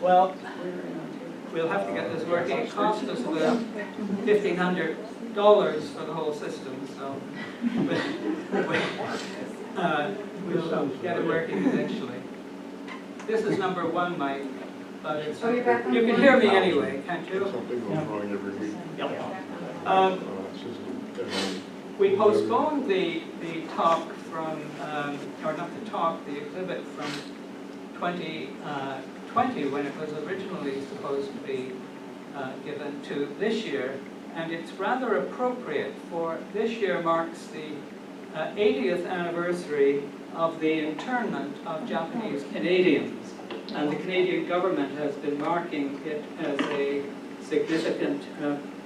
Well, we'll have to get this working. It cost us about $1,500 for the whole system, so we'll get it working eventually. This is number 1, Mike, but it's, you can hear me anyway, can't you? Something goes wrong every week. We postponed the talk from, or not the talk, the exhibit from 2020 when it was originally supposed to be given to this year, and it's rather appropriate for this year marks the 80th anniversary of the internment of Japanese Canadians, and the Canadian government has been marking it as a significant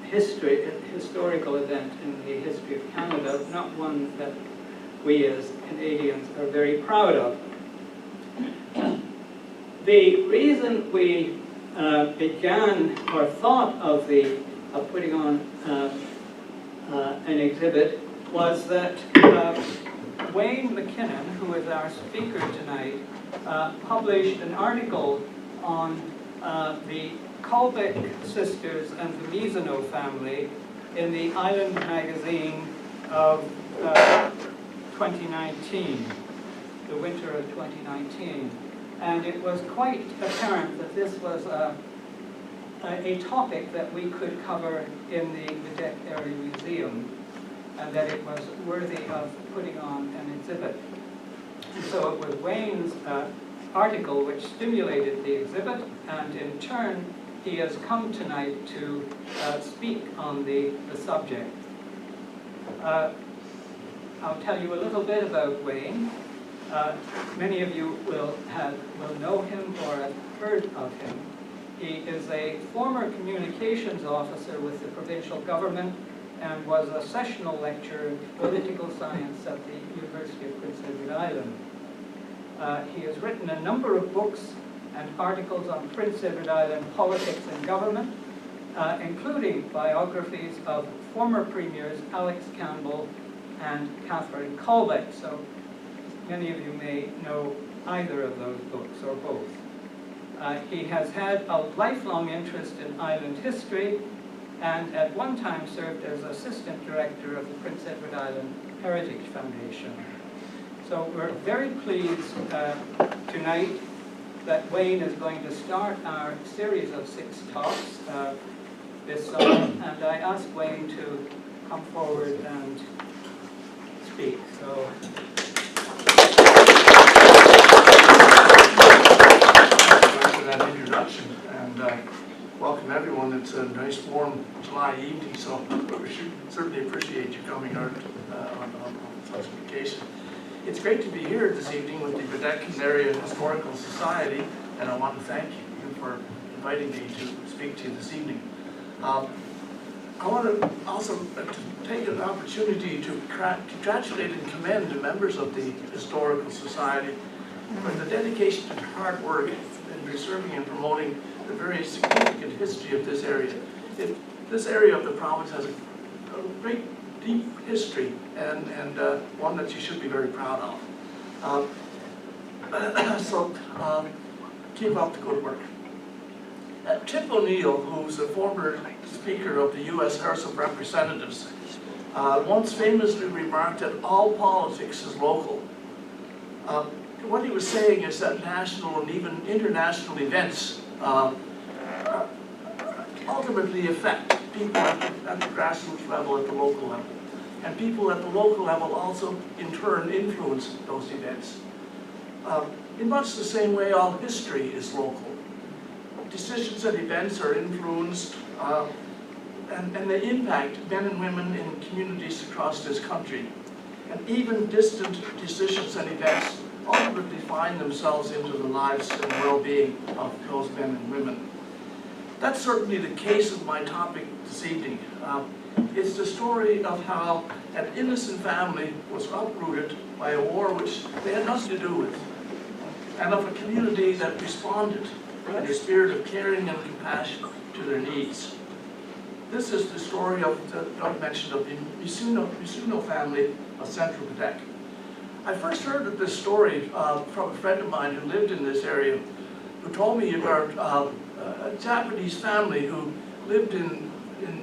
historical event in the history of Canada, not one that we as Canadians are very proud of. The reason we began or thought of putting on an exhibit was that Wayne MacKinnon, who is our speaker tonight, published an article on the Callbeck Sisters and the Mizuno family in the Island magazine of 2019, the winter of 2019. And it was quite apparent that this was a topic that we could cover in the Bedeque Area Museum, and that it was worthy of putting on an exhibit. And so it was Wayne's article which stimulated the exhibit, and in turn he has come tonight to speak on the subject. I'll tell you a little bit about Wayne. Many of you will know him or have heard of him. He is a former communications officer with the provincial government and was a sessional lecturer in political science at the University of Prince Edward Island. He has written a number of books and articles on Prince Edward Island politics and government, including biographies of former premiers Alex Campbell and Catherine Callbeck. So many of you may know either of those books or both. He has had a lifelong interest in island history and at one time served as assistant director of the Prince Edward Island Heritage Foundation. So we're very pleased tonight that Wayne is going to start our series of 6 talks this summer, and I asked Wayne to come forward and speak. So. Thanks for that introduction, and welcome everyone. It's a nice warm July evening, so we should certainly appreciate you coming out on such an occasion. It's great to be here this evening with the Bedeque Area Historical Society, and I want to thank you for inviting me to speak to you this evening. I want to also take an opportunity to congratulate and commend the members of the Historical Society for the dedication and hard work in preserving and promoting the very significant history of this area. This area of the province has a great deep history and one that you should be very proud of. Keep up the good work. Tip O'Neill, who's a former Speaker of the U.S. House of Representatives, once famously remarked that all politics is local. What he was saying is that national and even international events ultimately affect people at the grassroots level, at the local level. And people at the local level also, in turn, influence those events. In much the same way, all history is local. Decisions and events are influenced and they impact men and women in communities across this country. And even distant decisions and events ultimately find themselves into the lives and well-being of those men and women. That's certainly the case of my topic this evening. It's the story of how an innocent family was uprooted by a war which they had nothing to do with, and of a community that responded in a spirit of caring and compassion to their needs. This is the story of the Doug mentioned of the Mizuno family of Central Bedeque. I first heard of this story from a friend of mine who lived in this area who told me about a Japanese family who lived in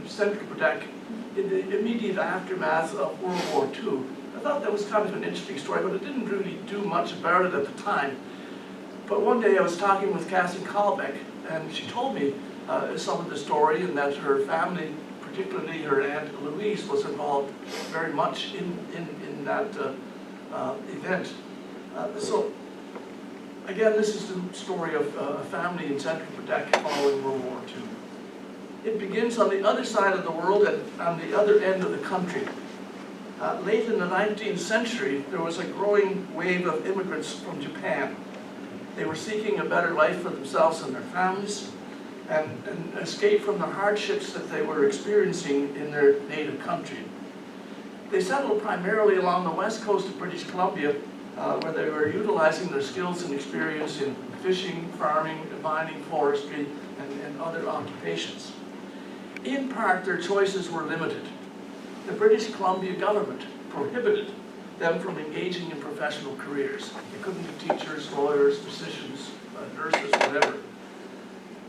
Central Bedeque in the immediate aftermath of World War II. I thought that was kind of an interesting story, but it didn't really do much about it at the time. But one day I was talking with Cassie Callbeck, and she told me some of the story, and that her family, particularly her Aunt Louise, was involved very much in that event. So again, this is the story of a family in Central Bedeque following World War II. It begins on the other side of the world and on the other end of the country. Late in the 19th century, there was a growing wave of immigrants from Japan. They were seeking a better life for themselves and their families, and escape from the hardships that they were experiencing in their native country. They settled primarily along the west coast of British Columbia, where they were utilizing their skills and experience in fishing, farming, mining, forestry, and other occupations. In part, their choices were limited. The British Columbia government prohibited them from engaging in professional careers. They couldn't be teachers, lawyers, physicians, nurses, whatever.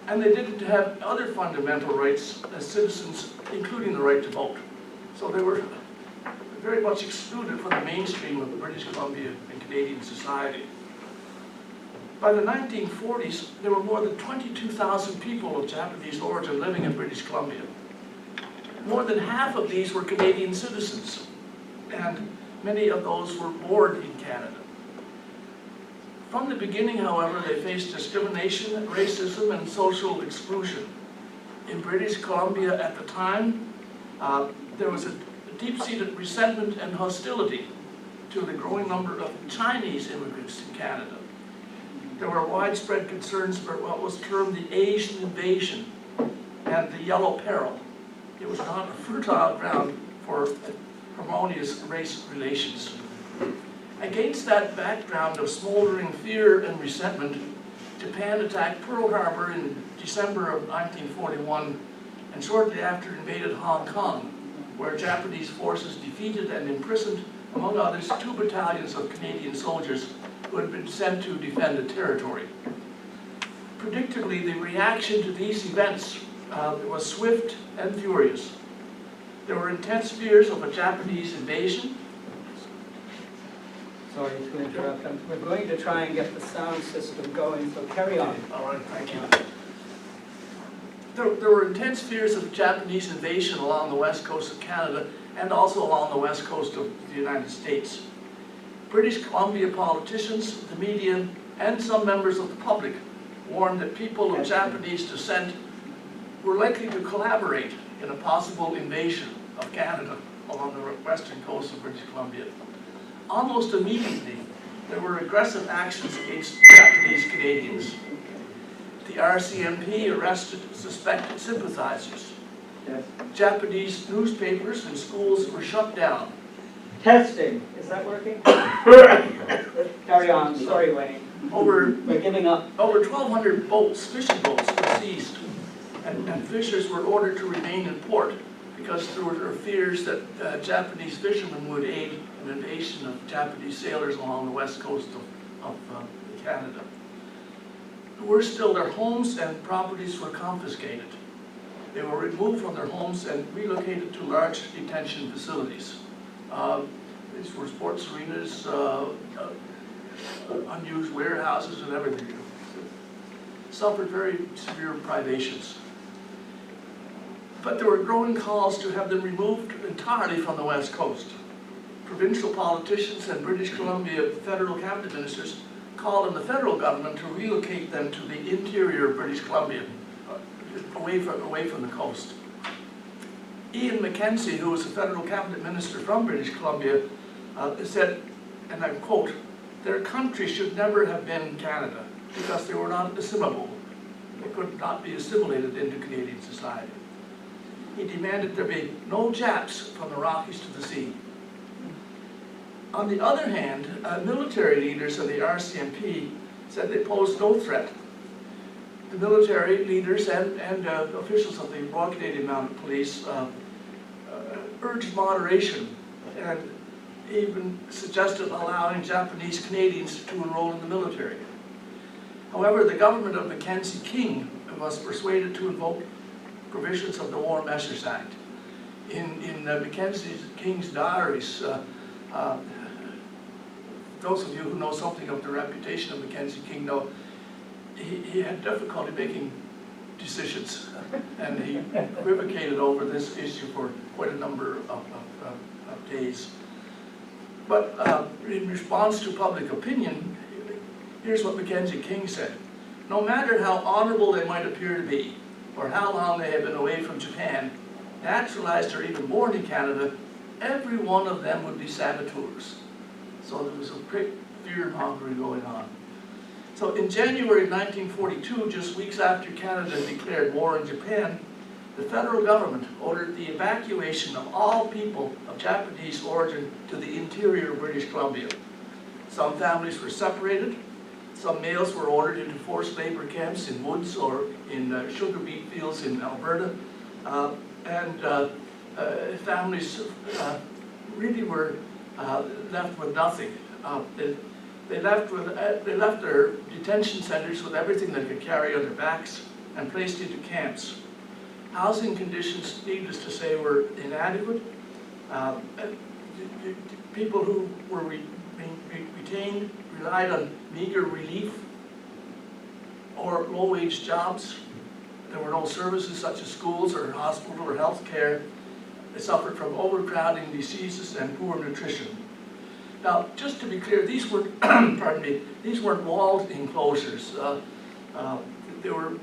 And they didn't have other fundamental rights as citizens, including the right to vote. So they were very much excluded from the mainstream of British Columbia and Canadian society. By the 1940s, there were more than 22,000 people of Japanese origin living in British Columbia. More than half of these were Canadian citizens, and many of those were born in Canada. From the beginning, however, they faced discrimination, racism, and social exclusion. In British Columbia at the time, there was a deep-seated resentment and hostility to the growing number of Chinese immigrants in Canada. There were widespread concerns about what was termed the Asian invasion and the Yellow Peril. It was not a fertile ground for harmonious race relations. Against that background of smoldering fear and resentment, Japan attacked Pearl Harbor in December of 1941 and shortly after invaded Hong Kong, where Japanese forces defeated and imprisoned, among others, 2 battalions of Canadian soldiers who had been sent to defend the territory. Predictably, the reaction to these events was swift and furious. There were intense fears of a Japanese invasion. Sorry to interrupt. We're going to try and get the sound system going, so carry on. All right, thank you. There were intense fears of Japanese invasion along the west coast of Canada and also along the west coast of the United States. British Columbia politicians, the media, and some members of the public warned that people of Japanese descent were likely to collaborate in a possible invasion of Canada along the western coast of British Columbia. Almost immediately, there were aggressive actions against Japanese Canadians. The RCMP arrested suspected sympathizers. Yes. Japanese newspapers and schools were shut down. Testing. Is that working? Carry on. Sorry, Wayne. We're giving up. Over 1,200 boats, fishing boats, were seized, and fishers were ordered to remain in port because there were fears that Japanese fishermen would aid an invasion of Japanese sailors along the west coast of Canada. Worse still, their homes and properties were confiscated. They were removed from their homes and relocated to large detention facilities. These were sports arenas, unused warehouses, and everything. Suffered very severe privations. But there were growing calls to have them removed entirely from the west coast. Provincial politicians and British Columbia federal cabinet ministers called on the federal government to relocate them to the interior of British Columbia, away from the coast. Ian Mackenzie, who was a federal cabinet minister from British Columbia, said, and I quote, "Their country should never have been Canada because they were not assimilable. They could not be assimilated into Canadian society." He demanded there be no Japs from the Rockies to the sea. On the other hand, military leaders of the RCMP said they posed no threat. The military leaders and officials of the Royal Canadian Mounted Police urged moderation and even suggested allowing Japanese Canadians to enroll in the military. However, the government of Mackenzie King was persuaded to invoke provisions of the War Measures Act. In Mackenzie King's diaries, those of you who know something of the reputation of Mackenzie King know he had difficulty making decisions, and he equivocated over this issue for quite a number of days. But in response to public opinion, here's what Mackenzie King said: "No matter how honorable they might appear to be, or how long they have been away from Japan, naturalized or even born in Canada, every one of them would be saboteurs." So there was a great fear-mongering going on. So in January 1942, just weeks after Canada declared war on Japan, the federal government ordered the evacuation of all people of Japanese origin to the interior of British Columbia. Some families were separated. Some males were ordered into forced labor camps in woods or in sugar beet fields in Alberta. Families really were left with nothing. They left their detention centers with everything they could carry on their backs and placed into camps. Housing conditions, needless to say, were inadequate. People who were retained relied on meager relief or low-wage jobs. There were no services such as schools or hospital or health care. They suffered from overcrowding, diseases, and poor nutrition. Now, just to be clear, these weren't, pardon me, these weren't walled enclosures. They were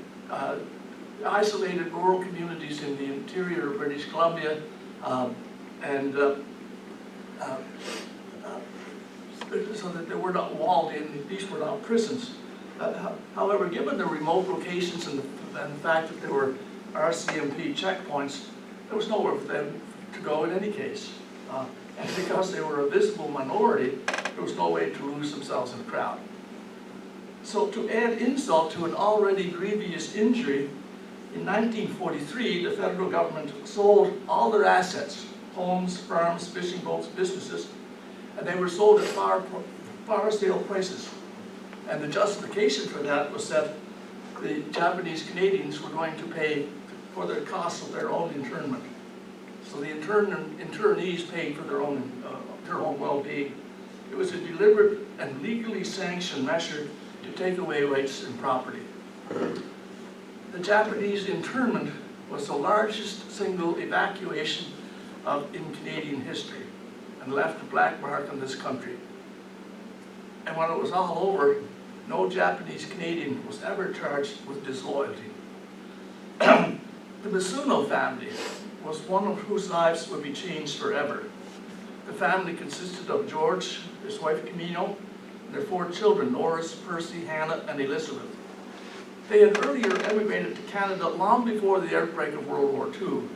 isolated rural communities in the interior of British Columbia, so that they were not walled in. These were not prisons. However, given the remote locations and the fact that there were RCMP checkpoints, there was nowhere for them to go in any case. And because they were a visible minority, there was no way to lose themselves in a crowd. So to add insult to an already grievous injury, in 1943, the federal government sold all their assets, homes, farms, fishing boats, businesses, and they were sold at far stale prices. And the justification for that was that the Japanese Canadians were going to pay for the costs of their own internment. So the internees paid for their own well-being. It was a deliberate and legally sanctioned measure to take away rights and property. The Japanese internment was the largest single evacuation in Canadian history and left a black mark on this country. And when it was all over, no Japanese Canadian was ever charged with disloyalty. The Mizuno family was one of whose lives would be changed forever. The family consisted of George, his wife Camino, and their 4 children, Norris, Percy, Hannah, and Elizabeth. They had earlier emigrated to Canada long before the outbreak of World War II,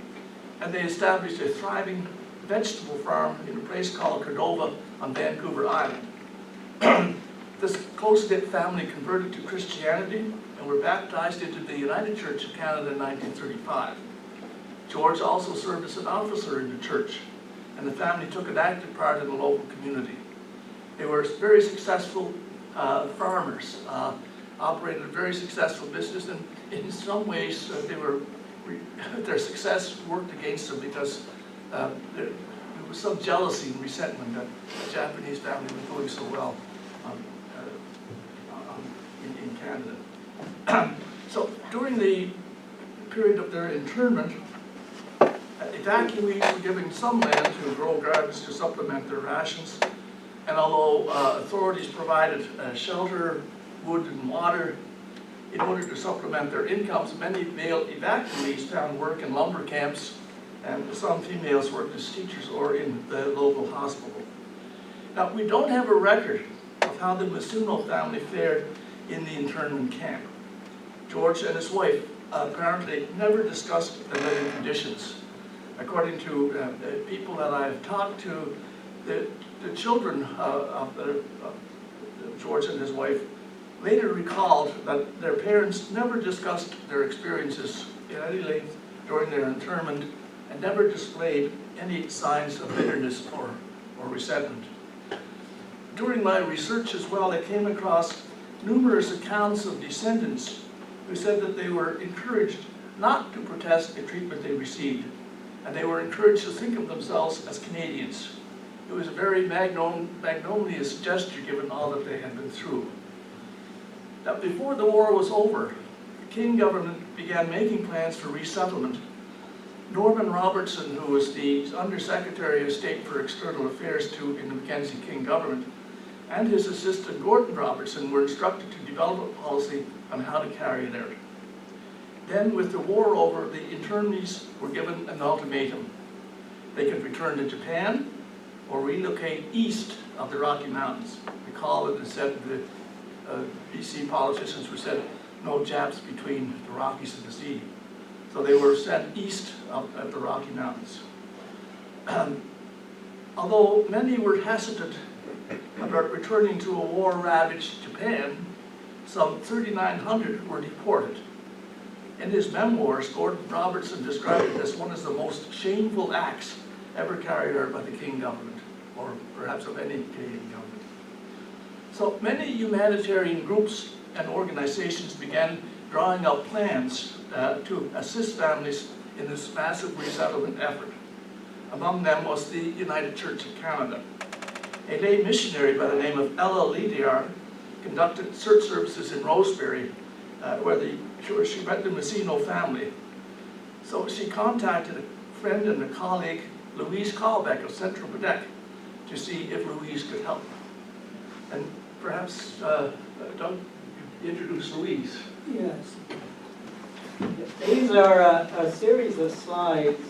and they established a thriving vegetable farm in a place called Cordova on Vancouver Island. This close-knit family converted to Christianity and were baptized into the United Church of Canada in 1935. George also served as an officer in the church, and the family took an active part in the local community. They were very successful farmers, operated a very successful business, and in some ways their success worked against them because there was some jealousy and resentment that the Japanese family was doing so well in Canada. So during the period of their internment, evacuees were given some land to grow gardens to supplement their rations, and although authorities provided shelter, wood, and water in order to supplement their incomes, many male evacuees found work in lumber camps, and some females worked as teachers or in the local hospital. Now, we don't have a record of how the Mizuno family fared in the internment camp. George and his wife apparently never discussed the living conditions. According to people that I've talked to, the children of George and his wife later recalled that their parents never discussed their experiences in any length during their internment and never displayed any signs of bitterness or resentment. During my research as well, I came across numerous accounts of descendants who said that they were encouraged not to protest the treatment they received, and they were encouraged to think of themselves as Canadians. It was a very magnanimous gesture given all that they had been through. Now, before the war was over, the King government began making plans for resettlement. Norman Robertson, who was the Undersecretary of State for External Affairs in the Mackenzie King government, and his assistant Gordon Robertson were instructed to develop a policy on how to carry it out. Then, with the war over, the internees were given an ultimatum. They could return to Japan or relocate east of the Rocky Mountains. Recall that it said the BC politicians were said, no Japs between the Rockies and the sea. So they were sent east of the Rocky Mountains. Although many were hesitant about returning to a war-ravaged Japan, some 3,900 were deported. In his memoirs, Gordon Robertson described it as one of the most shameful acts ever carried out by the King government, or perhaps of any Canadian government. So many humanitarian groups and organizations began drawing up plans to assist families in this massive resettlement effort. Among them was the United Church of Canada. A lay missionary by the name of Ella Lidiar conducted search services in Rosebery, where she met the Mizuno family. So she contacted a friend and a colleague, Louise Callbeck of Central Bedeque, to see if Louise could help. And perhaps, Doug, introduce Louise. Yes. These are a series of slides,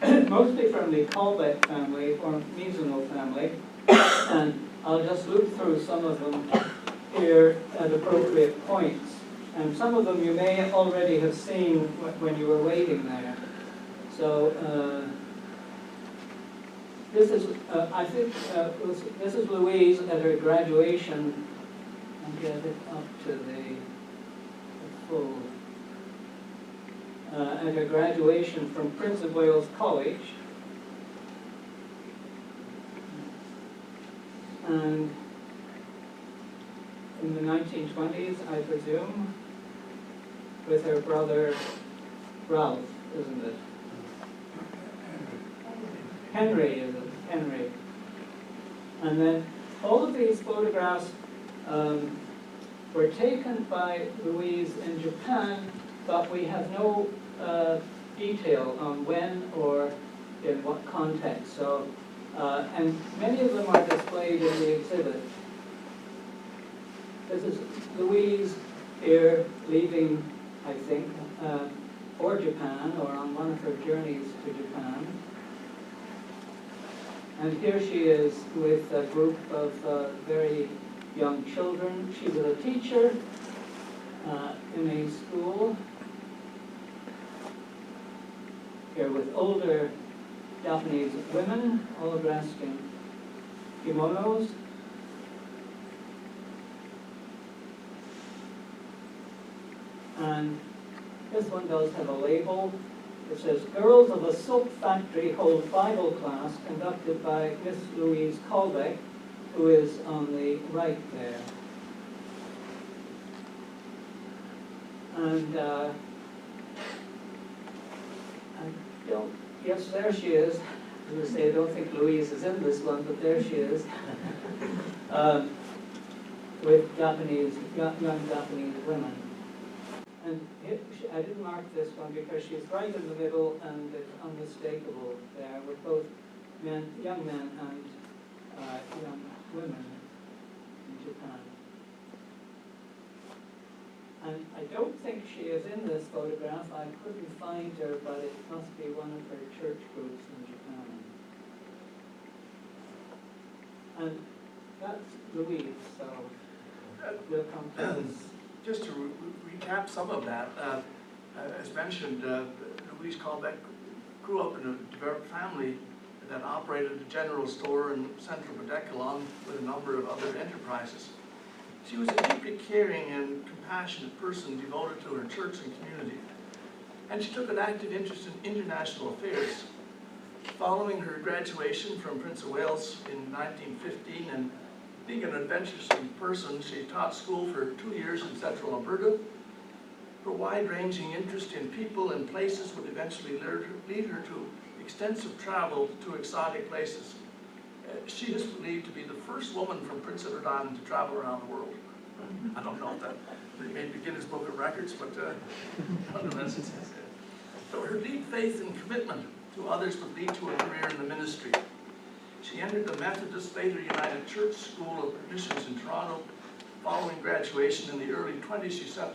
mostly from the Callbeck family or Mizuno family, and I'll just loop through some of them here at appropriate points. And some of them you may already have seen when you were waiting there. So this is, I think, this is Louise at her graduation. I'll get it up to the full. At her graduation from Prince of Wales College. And in the 1920s, I presume, with her brother Ralph, isn't it? Henry, is it? Henry. And then all of these photographs were taken by Louise in Japan, but we have no detail on when or in what context. So, and many of them are displayed in the exhibit. This is Louise here leaving, I think, for Japan or on one of her journeys to Japan. And here she is with a group of very young children. She was a teacher in a school. Here with older Japanese women, all dressed in kimonos. And this one does have a label. It says, Girls of a Soap Factory hold Bible class conducted by Miss Louise Callbeck, who is on the right there. And yes, there she is. As I say, I don't think Louise is in this one, but there she is. With young Japanese women. And I didn't mark this one because she's right in the middle and it's unmistakable there with both young men and young women in Japan. And I don't think she is in this photograph. I couldn't find her, but it must be one of her church groups in Japan. And that's Louise, so we'll come to this. Just to recap some of that, as mentioned, Louise Callbeck grew up in a devout family that operated a general store in Central Bedeque along with a number of other enterprises. She was a deeply caring and compassionate person devoted to her church and community, and she took an active interest in international affairs. Following her graduation from Prince of Wales in 1915 and Being an adventuresome person, she taught school for 2 years in Central Alberta. Her wide-ranging interest in people and places would eventually lead her to extensive travel to exotic places. She is believed to be the first woman from Prince Edward Island to travel around the world. I don't know if that made the Guinness Book of Records, but nonetheless, it's so her deep faith and commitment to others would lead to a career in the ministry. She entered the Methodist, later United Church School of Missions in Toronto. Following graduation in the early 20s, she set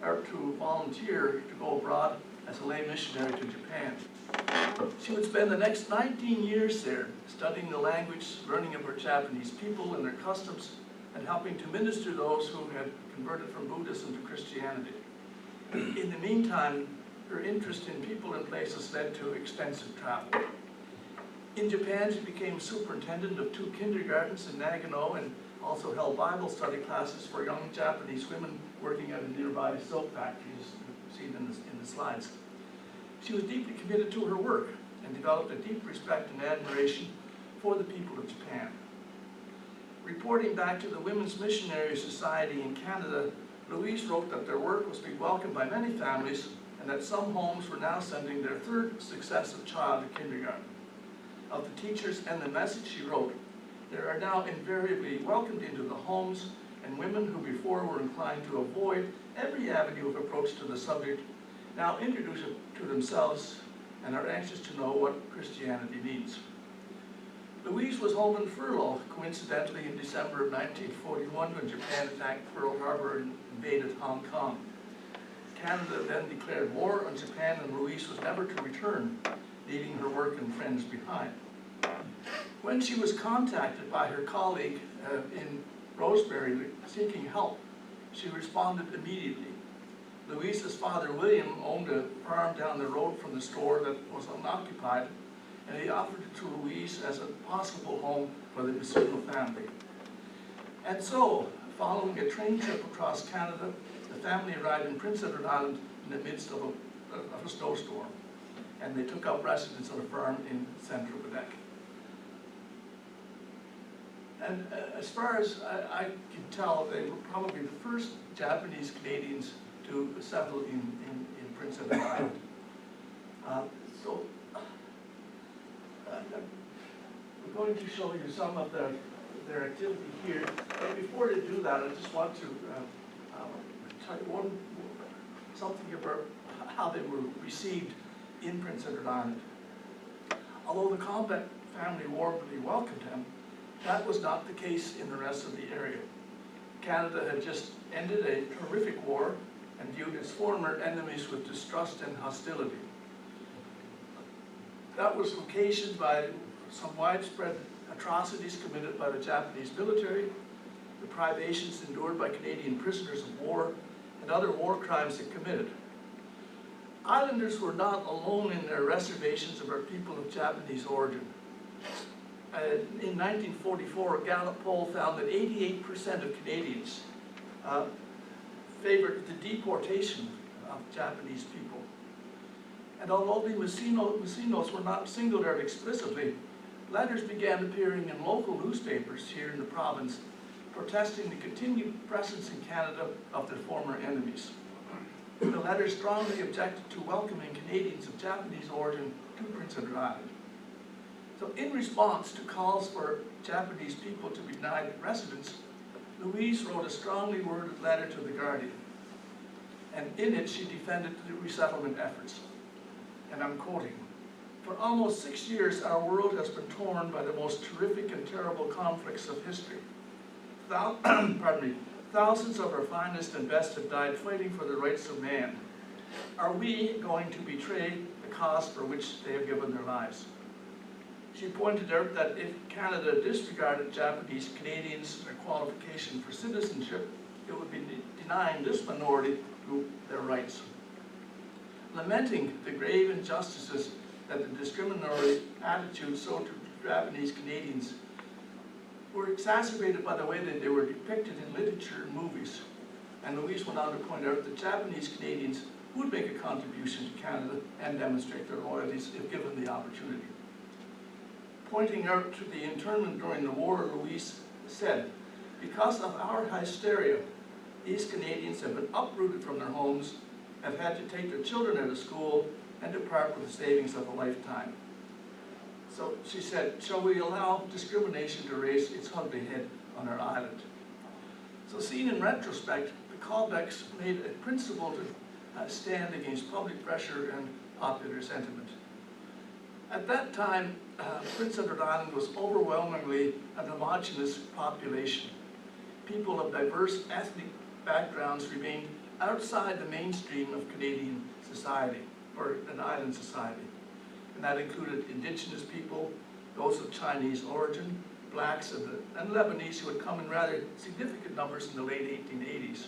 out to volunteer to go abroad as a lay missionary to Japan. She would spend the next 19 years there, studying the language, learning about Japanese people and their customs, and helping to minister to those who had converted from Buddhism to Christianity. In the meantime, her interest in people and places led to extensive travel. In Japan, she became superintendent of 2 kindergartens in Nagano and also held Bible study classes for young Japanese women working at a nearby soap factory, as seen in the slides. She was deeply committed to her work and developed a deep respect and admiration for the people of Japan. Reporting back to the Women's Missionary Society in Canada, Louise wrote that their work was being welcomed by many families and that some homes were now sending their 3rd successive child to kindergarten. Of the teachers and the message she wrote, they are now invariably welcomed into the homes, and women who before were inclined to avoid every avenue of approach to the subject now introduce it to themselves and are anxious to know what Christianity means. Louise was home in furlough, coincidentally in December of 1941 when Japan attacked Pearl Harbor and invaded Hong Kong. Canada then declared war on Japan and Louise was never to return, leaving her work and friends behind. When she was contacted by her colleague in Rosebery seeking help, she responded immediately. Louise's father, William, owned a farm down the road from the store that was unoccupied, and he offered it to Louise as a possible home for the Mizuno family. And so, following a train trip across Canada, the family arrived in Prince Edward Island in the midst of a snowstorm, and they took up residence on a farm in Central Bedeque. And as far as I can tell, they were probably the first Japanese Canadians to settle in Prince Edward Island. I'm going to show you some of their activity here. But before I do that, I just want to tell you something about how they were received in Prince Edward Island. Although the Callbeck family warmly welcomed him, that was not the case in the rest of the area. Canada had just ended a horrific war and viewed its former enemies with distrust and hostility. That was occasioned by some widespread atrocities committed by the Japanese military, the privations endured by Canadian prisoners of war, and other war crimes it committed. Islanders were not alone in their reservations about people of Japanese origin. In 1944, a Gallup poll found that 88% of Canadians favored the deportation of Japanese people. And although the Mizunos were not singled out explicitly, letters began appearing in local newspapers here in the province protesting the continued presence in Canada of their former enemies. The letters strongly objected to welcoming Canadians of Japanese origin to Prince Edward Island. So in response to calls for Japanese people to be denied residence, Louise wrote a strongly worded letter to the Guardian. And in it, she defended the resettlement efforts. And I'm quoting, "For almost 6 years, our world has been torn by the most terrific and terrible conflicts of history. Thousands of our finest and best have died fighting for the rights of man. Are we going to betray the cause for which they have given their lives?" She pointed out that if Canada disregarded Japanese Canadians' qualification for citizenship, it would be denying this minority group their rights. Lamenting the grave injustices that the discriminatory attitudes shown to Japanese Canadians were exacerbated by the way that they were depicted in literature and movies. And Louise went on to point out that Japanese Canadians would make a contribution to Canada and demonstrate their loyalties if given the opportunity. Pointing out to the internment during the war, Louise said, Because of our hysteria, these Canadians have been uprooted from their homes, have had to take their children out of school, and to part with the savings of a lifetime. So she said, shall we allow discrimination to raise its ugly head on our island? So seen in retrospect, the Callbecks made a principled stand against public pressure and popular sentiment. At that time, Prince Edward Island was overwhelmingly an homogeneous population. People of diverse ethnic backgrounds remained outside the mainstream of Canadian society, or an island society. And that included Indigenous people, those of Chinese origin, blacks, and Lebanese who had come in rather significant numbers in the late 1880s.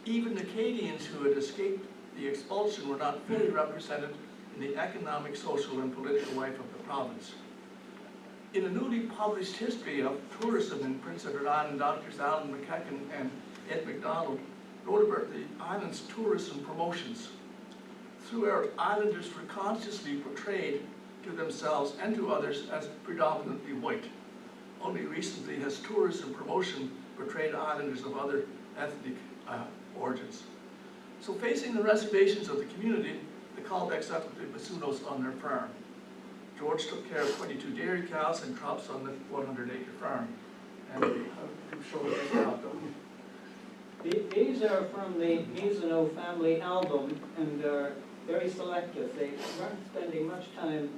Even Acadians who had escaped the expulsion were not fully represented in the economic, social, and political life of the province. In a newly published history of tourism in Prince Edward Island, Drs. Alan MacKinnon and Ed MacDonald wrote about the island's tourism promotions. Throughout, islanders were consciously portrayed to themselves and to others as predominantly white. Only recently has tourism promotion portrayed islanders of other ethnic origins. So facing the reservations of the community, the Callbecks settled the Mizunos on their farm. George took care of 22 dairy cows and crops on the 100-acre farm. And I'm sure this now, don't you? These are from the Mizuno family album, and they're very selective. They weren't spending much time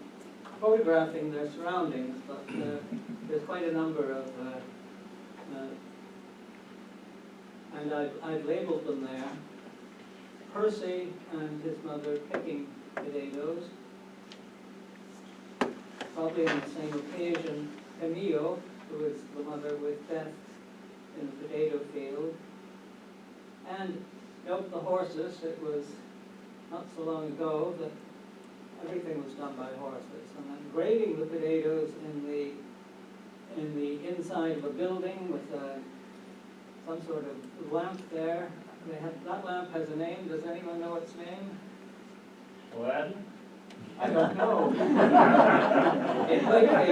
photographing their surroundings, but there's quite a number of, and I've labeled them there. Percy and his mother picking potatoes. Probably on the same occasion, Camille, who was the mother with Beth in the potato field. And milk the horses. It was not so long ago that everything was done by horses. And then grading the potatoes in the inside of a building with some sort of lamp there. That lamp has a name. Does anyone know its name? Aladdin? I don't know. It might be.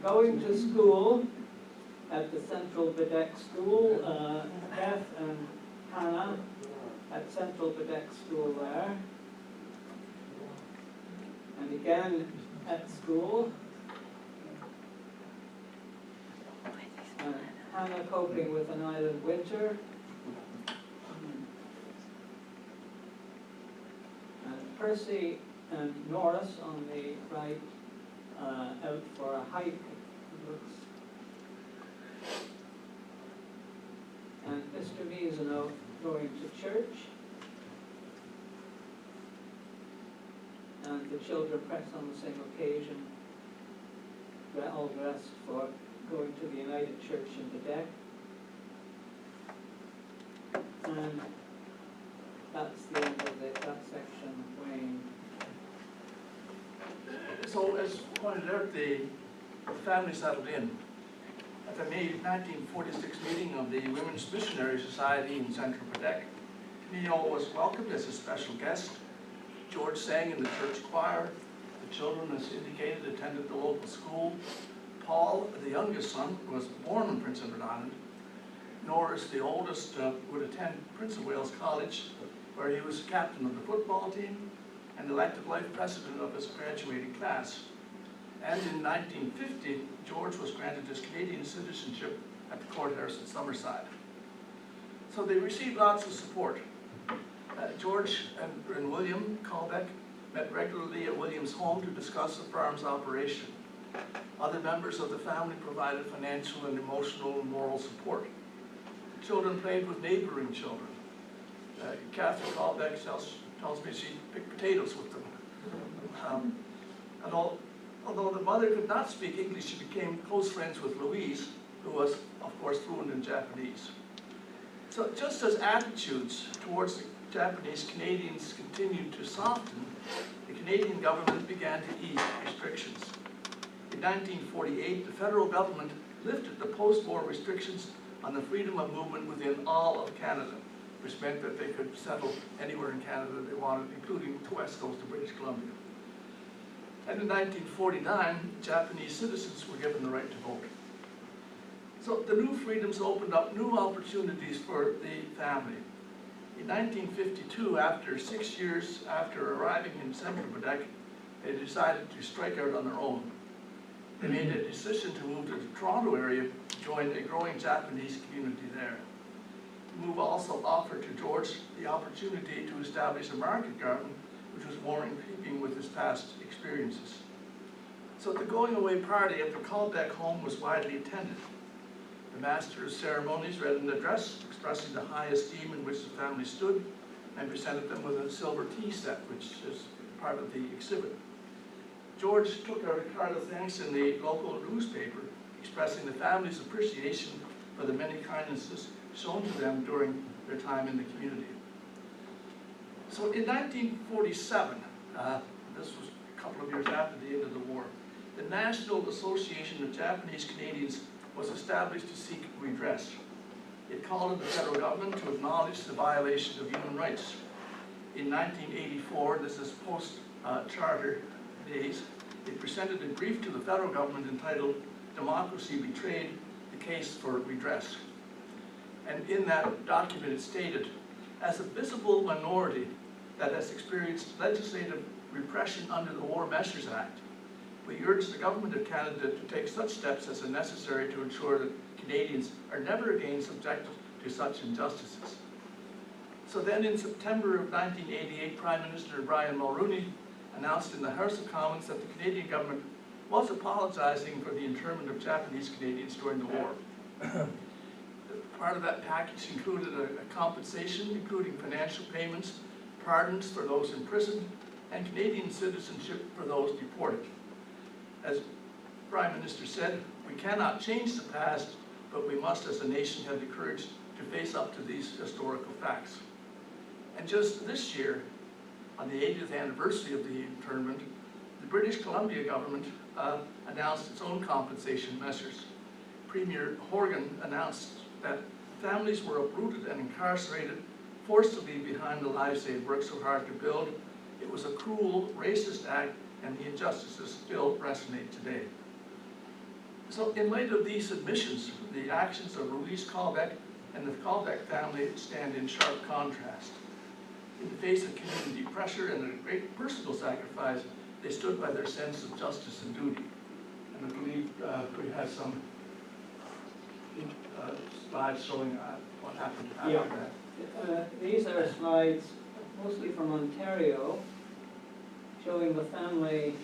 Going to school at the Central Bedeque School, Beth and Hannah at Central Bedeque School there. And again at school. Hannah coping with an island winter. Percy and Norris on the right, out for a hike, it looks. And Mr. Mizuno going to church. And the children, perhaps on the same occasion, all dressed for going to the United Church in Bedeque. And that's the end of that section, Wayne. So as pointed out, the family settled in. At the May 1946 meeting of the Women's Missionary Society in Central Bedeque, Neil was welcomed as a special guest. George sang in the church choir. The children, as indicated, attended the local school. Paul, the youngest son, was born in Prince Edward Island. Norris, the oldest, would attend Prince of Wales College, where he was captain of the football team and elected life president of his graduating class. And in 1950, George was granted his Canadian citizenship at the courthouse at Summerside. So they received lots of support. George and William Callbeck met regularly at William's home to discuss the farm's operation. Other members of the family provided financial and emotional and moral support. The children played with neighboring children. Catherine Callbeck tells me she picked potatoes with them. And although the mother could not speak English, she became close friends with Louise, who was, of course, fluent in Japanese. So just as attitudes towards the Japanese Canadians continued to soften, the Canadian government began to ease restrictions. In 1948, the federal government lifted the post-war restrictions on the freedom of movement within all of Canada, which meant that they could settle anywhere in Canada they wanted, including the west coast of British Columbia. And in 1949, Japanese citizens were given the right to vote. So the new freedoms opened up new opportunities for the family. In 1952, after 6 years after arriving in Central Bedeque, they decided to strike out on their own. They made a decision to move to the Toronto area to join a growing Japanese community there. The move also offered to George the opportunity to establish a market garden, which was more in keeping with his past experiences. So the going away party at the Callbeck home was widely attended. The master of ceremonies read an address expressing the high esteem in which the family stood and presented them with a silver tea set, which is part of the exhibit. George took out a card of thanks in the local newspaper, expressing the family's appreciation for the many kindnesses shown to them during their time in the community. So in 1947, this was a couple of years after the end of the war, the National Association of Japanese Canadians was established to seek redress. It called on the federal government to acknowledge the violation of human rights. In 1984, this is post-charter days, it presented a brief to the federal government entitled "Democracy Betrayed, the Case for Redress." And in that document it stated, as a visible minority that has experienced legislative repression under the War Measures Act, we urge the Government of Canada to take such steps as are necessary to ensure that Canadians are never again subjected to such injustices. So then in September of 1988, Prime Minister Brian Mulroney announced in the House of Commons that the Canadian government was apologizing for the internment of Japanese Canadians during the war. Part of that package included a compensation, including financial payments, pardons for those imprisoned, and Canadian citizenship for those deported. As Prime Minister said, we cannot change the past, but we must as a nation have the courage to face up to these historical facts. And just this year, on the 80th anniversary of the internment, the British Columbia government announced its own compensation measures. Premier Horgan announced that families were uprooted and incarcerated, forced to leave behind the lives they had worked so hard to build. It was a cruel, racist act, and the injustices still resonate today. So in light of these admissions, the actions of Louise Callbeck and the Callbeck family stand in sharp contrast. In the face of community pressure and a great personal sacrifice, they stood by their sense of justice and duty. And I believe we have some slides showing what happened after that. These are slides mostly from Ontario, showing the family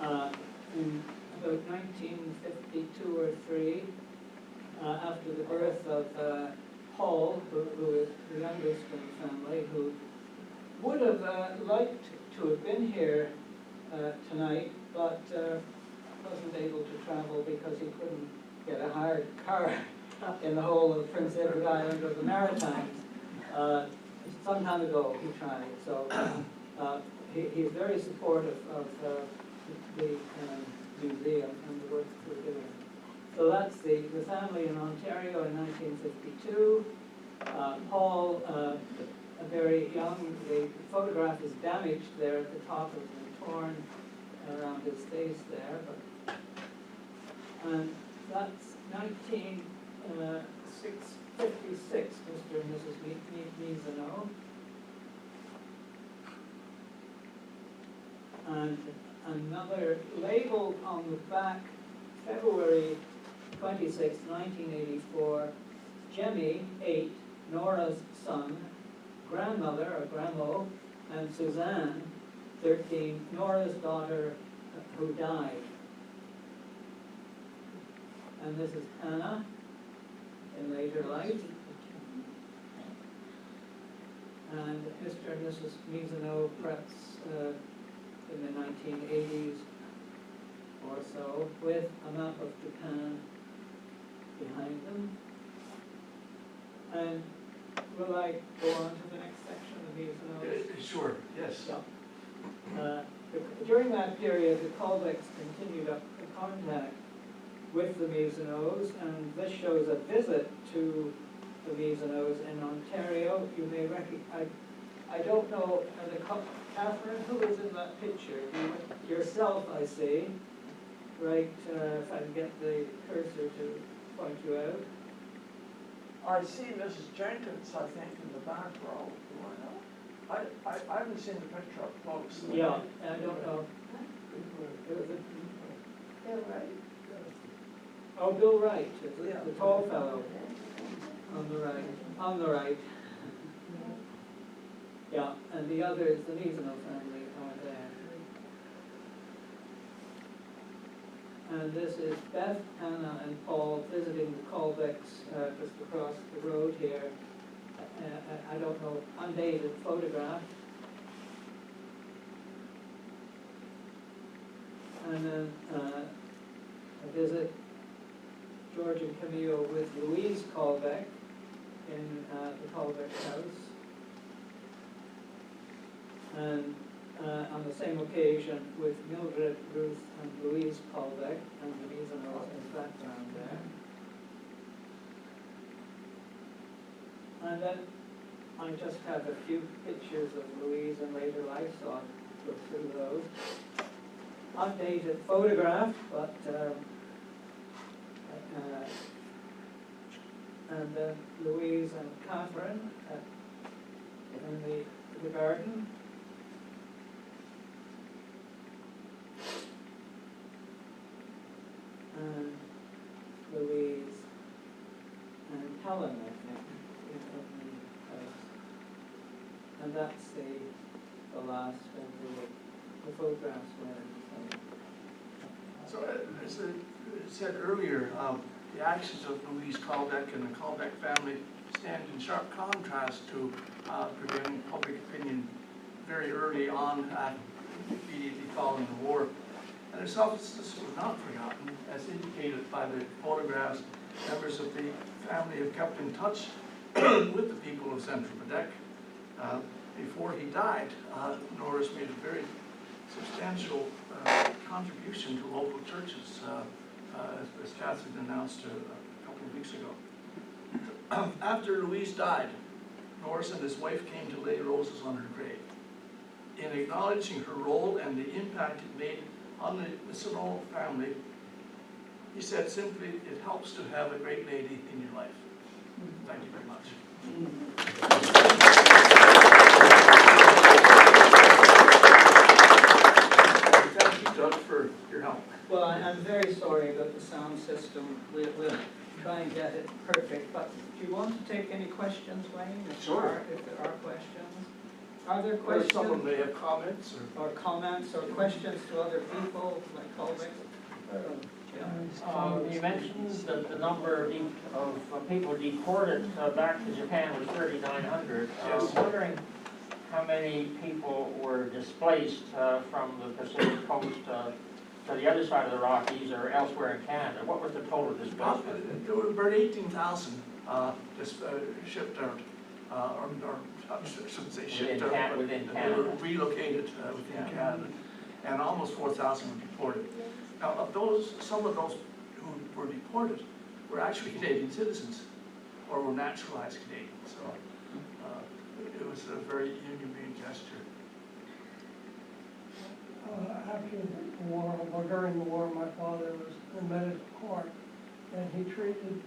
in about 1952 or 3, after the birth of Paul, who is the youngest in the family, who would have liked to have been here tonight, but wasn't able to travel because he couldn't get a hired car in the whole of Prince Edward Island or the Maritimes. Some time ago he tried, so he's very supportive of the museum and the work we're doing. So that's the family in Ontario in 1952. Paul, a very young, the photograph is damaged there at the top, has been torn around his face there. And that's 1956, Mr. and Mrs. Mizuno. And another label on the back, February 26, 1984, Jemmy, 8, Nora's son, grandmother, or grandmo, and Suzanne, 13, Nora's daughter who died. And this is Anna in later life. And Mr. and Mrs. Mizuno, perhaps in the 1980s or so, with a map of Japan behind them. And will I go on to the next section of Mizunos? Sure, yes. Yeah. During that period, the Callbecks continued up the contact with the Mizunos, and this shows a visit to the Mizunos in Ontario. You may recognize, I don't know, Catherine, who is in that picture? Yourself, I see. Right, if I can get the cursor to point you out. I see Mrs. Jenkins, I think, in the back row. Do I know? I haven't seen the picture up close. Yeah, I don't know. Bill Wright. Oh, Bill Wright, Yeah. the tall fellow on the right. On the right. Yeah, and the others, the Mizuno family, are there. And this is Beth, Hannah, and Paul visiting the Callbecks just across the road here. I don't know, undated photograph. And then a visit, George and Camille with Louise Callbeck in the Callbeck house. And on the same occasion with Mildred, Ruth, and Louise Callbeck, and the Mizunos in the background there. And then I just have a few pictures of Louise in later life, so I'll go through those. Updated photograph, but and then Louise and Catherine in the garden. And Louise and Helen, I think, in the house. And that's the last of the photographs were. So, as I said earlier, the actions of Louise Callbeck and the Callbeck family stand in sharp contrast to prevailing public opinion very early on, immediately following the war. And their selflessness was not forgotten, as indicated by the photographs. Members of the family have kept in touch with the people of Central Bedeque. Before he died, Norris made a very substantial contribution to local churches, as Catherine announced a couple of weeks ago. After Louise died, Norris and his wife came to lay roses on her grave. In acknowledging her role and the impact it made on the Mizuno family, he said simply, it helps to have a great lady in your life. Thank you very much. Thank you, Doug, for your help. Well, I'm very sorry about the sound system. We'll try and get it perfect, but do you want to take any questions, Wayne? Sure. If there are questions. Are there Or questions? someone may have comments or. Or comments or questions to other people, like Callbeck? Yeah. You mentioned that the number of people deported back to Japan was 3,900. Yes. I'm wondering how many people were displaced from the Pacific coast to the other side of the Rockies or elsewhere in Canada. What was the total displacement? There were about 18,000 just shipped out, or I shouldn't say shipped out, but within they Canada. were relocated within Canada, and almost 4,000 were deported. Now, of those, some of those who were deported were actually Canadian citizens, or were naturalized Canadians. So it was a very union gesture. After the war, or during the war, my father was in medical court, and he treated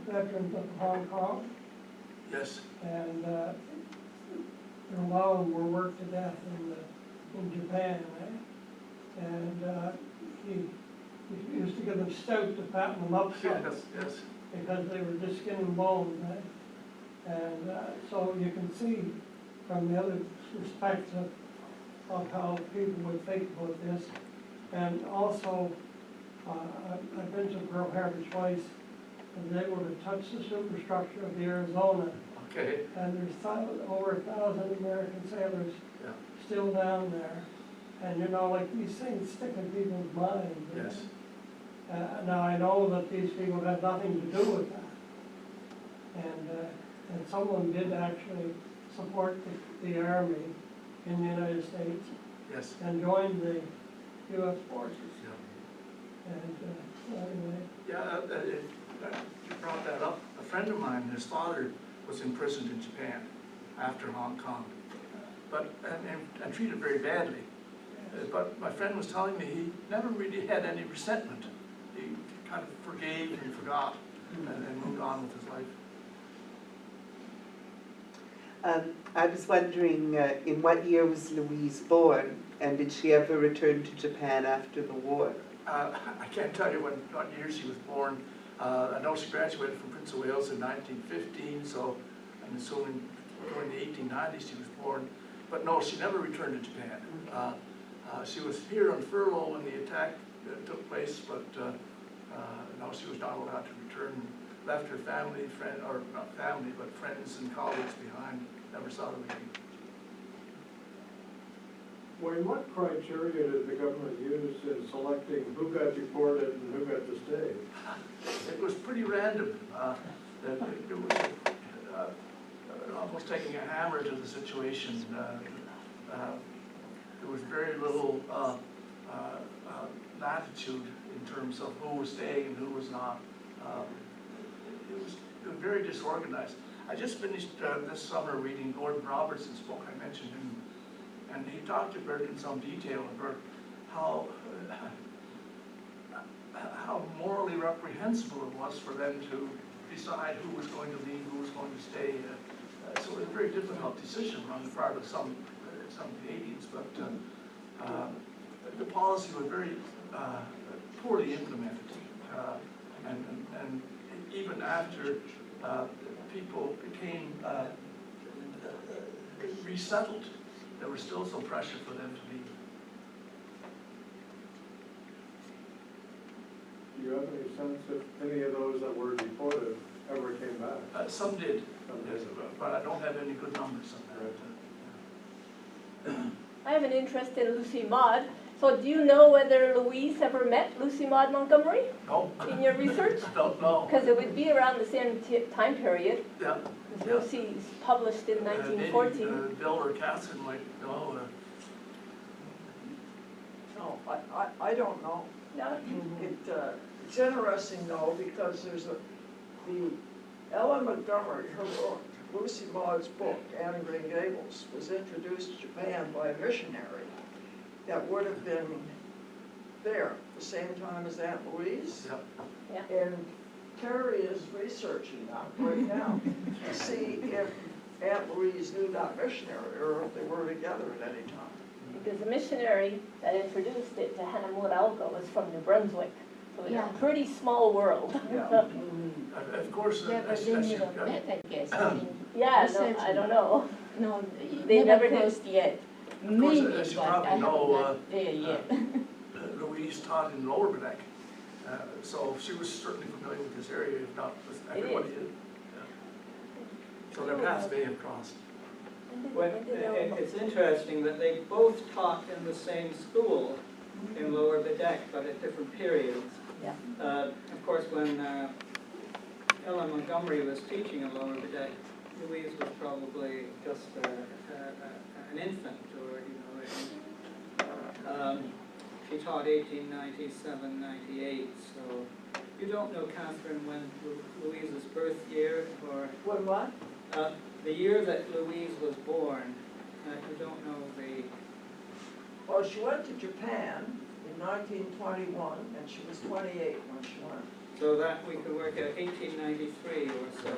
veterans of Hong Kong, Yes. and a lot of them were worked to death in Japan, and he used to give them stout to fatten them up so, Yes, yes. because they were just skin and bones, and so you can see from the other respects of how people would think about this. And also, I've been to Pearl Harbor twice, and they were to touch the superstructure of the Arizona, Okay. and there's over 1,000 American sailors Yeah. still down there. And you know, like these things stick in people's minds. Yes. Now, I know that these people had nothing to do with that. And someone did actually support the Army in the United States Yes. and joined the U.S. forces. Yeah. And so anyway, Yeah, you brought that up. A friend of mine, his father was imprisoned in Japan, after Hong Kong, and treated very badly. But my friend was telling me he never really had any resentment. He kind of forgave and forgot and moved on with his life. I was wondering, in what year was Louise born, and did she ever return to Japan after the war? I can't tell you what year she was born. I know she graduated from Prince of Wales in 1915, so I'm assuming during the 1890s she was born. But no, she never returned to Japan. She was here on furlough when the attack took place, but no, she was not allowed to return. Left her family, or not family, but friends and colleagues behind. Never saw them again. Wayne, what criteria did the government use in selecting who got deported and who got to stay? It was pretty random. It was almost taking a hammer to the situation. There was very little latitude in terms of who was staying and who was not. It was very disorganized. I just finished this summer reading Gordon Robertson's book. I mentioned him, and he talked about in some detail about how morally reprehensible it was for them to decide who was going to leave, who was going to stay. So it was a very difficult decision on the part of some Canadians, but the policy was very poorly implemented, and even after people became resettled, there was still some pressure for them to leave. Do you have any sense if any of those that were deported ever came back? Some did, Some yes, did. but I don't have any good numbers on that. I have an interest in Lucy Maud. So do you know whether Louise ever met Lucy Maud Montgomery No. in your research? Don't know. Because it would be around the same time period. Yeah. Lucy's published in Maybe 1914. Bill or Catherine might know. No, I don't know. No? It's interesting though, because there's the Ellen Montgomery, her book, Lucy Maud's book, Anne of Green Gables, was introduced to Japan by a missionary that would have been there the same time as Aunt Louise. Yeah. And Terry is researching that right now to see if Aunt Louise knew that missionary or if they were together at any time. Because the missionary that introduced it to Hanamuraoka was from New Brunswick. So it's Yeah. a pretty small world. Yeah. Of course, Yeah, but as they you, never met, I guess. I mean, Yeah, Research. no, I don't know. no, They never did. closed yet. Of course, Maybe, as you but probably I haven't know, got there yet. Louise taught in Lower Bedeque, so she was certainly familiar with this area, if not with everybody. So their paths may have crossed. It's interesting that they both taught in the same school in Lower Bedeque, but at different periods. Yeah. Of course, when Ellen Montgomery was teaching in Lower Bedeque, Louise was probably just an infant, or she taught 1897, 98. So you don't know, Catherine, when Louise's birth year, or What? the year that Louise was born. You don't know the. Well, she went to Japan in 1921, and she was 28 when she went. So that we could work out 1893 or so.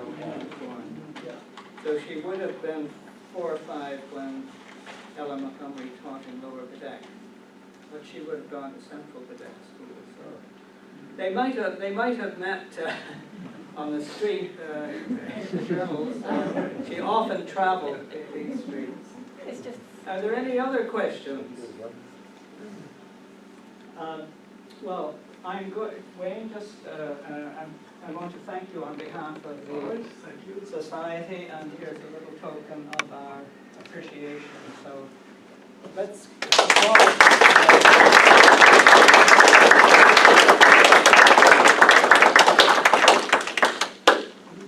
Born. Yeah. So she would have been 4 or 5 when Ellen Montgomery taught in Lower Bedeque, but she would have gone to Central Bedeque School. So they might have met on the street in the journals. She often traveled these streets. It's just, Are there any other questions? Well, I'm good. Wayne, just I want to thank you on behalf of the society, and here's a little token of our appreciation. So let's applaud.